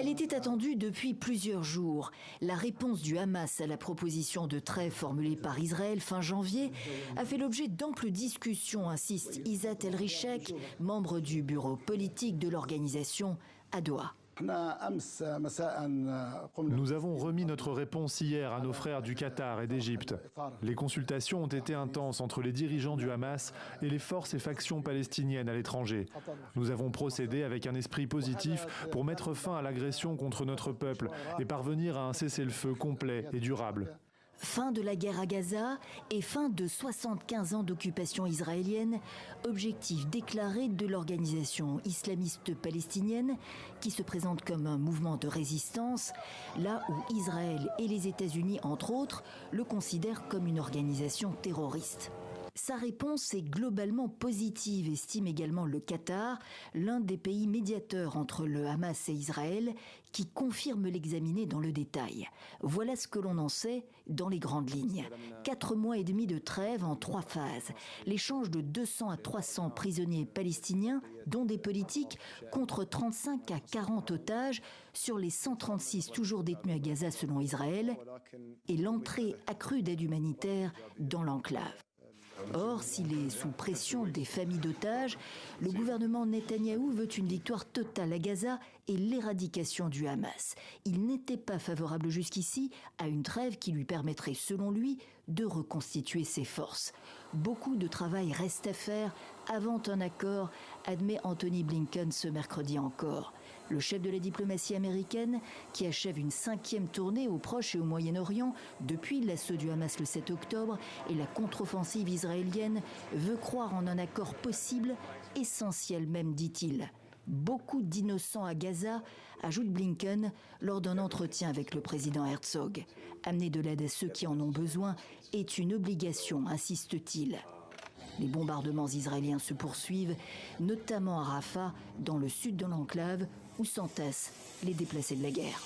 Elle était attendue depuis plusieurs jours. La réponse du Hamas à la proposition de trêve formulée par Israël fin janvier a fait l'objet d'amples discussions, insiste Izzat El-Rishek, membre du bureau politique de l'organisation à Doha. Nous avons remis notre réponse hier à nos frères du Qatar et d'Égypte. Les consultations ont été intenses entre les dirigeants du Hamas et les forces et factions palestiniennes à l'étranger. Nous avons procédé avec un esprit positif pour mettre fin à l'agression contre notre peuple et parvenir à un cessez-le-feu complet et durable. Fin de la guerre à Gaza et fin de 75 ans d'occupation israélienne, objectif déclaré de l'organisation islamiste palestinienne qui se présente comme un mouvement de résistance, là où Israël et les États-Unis, entre autres, le considèrent comme une organisation terroriste. Sa réponse est globalement positive, estime également le Qatar, l'un des pays médiateurs entre le Hamas et Israël, qui confirme l'examiner dans le détail. Voilà ce que l'on en sait dans les grandes lignes. 4 mois et demi de trêve en 3 phases. L'échange de 200 à 300 prisonniers palestiniens, dont des politiques, contre 35 à 40 otages sur les 136 toujours détenus à Gaza selon Israël, et l'entrée accrue d'aide humanitaire dans l'enclave. Or, s'il est sous pression des familles d'otages, le gouvernement Netanyahou veut une victoire totale à Gaza et l'éradication du Hamas. Il n'était pas favorable jusqu'ici à une trêve qui lui permettrait, selon lui, de reconstituer ses forces. Beaucoup de travail reste à faire avant un accord, admet Anthony Blinken ce mercredi encore. Le chef de la diplomatie américaine, qui achève une 5e tournée au Proche et au Moyen-Orient depuis l'assaut du Hamas le 7 octobre et la contre-offensive israélienne, veut croire en un accord possible, essentiel même, dit-il. Beaucoup d'innocents à Gaza, ajoute Blinken lors d'un entretien avec le président Herzog. Amener de l'aide à ceux qui en ont besoin est une obligation, insiste-t-il. Les bombardements israéliens se poursuivent, notamment à Rafah, dans le sud de l'enclave, où s'entassent les déplacés de la guerre.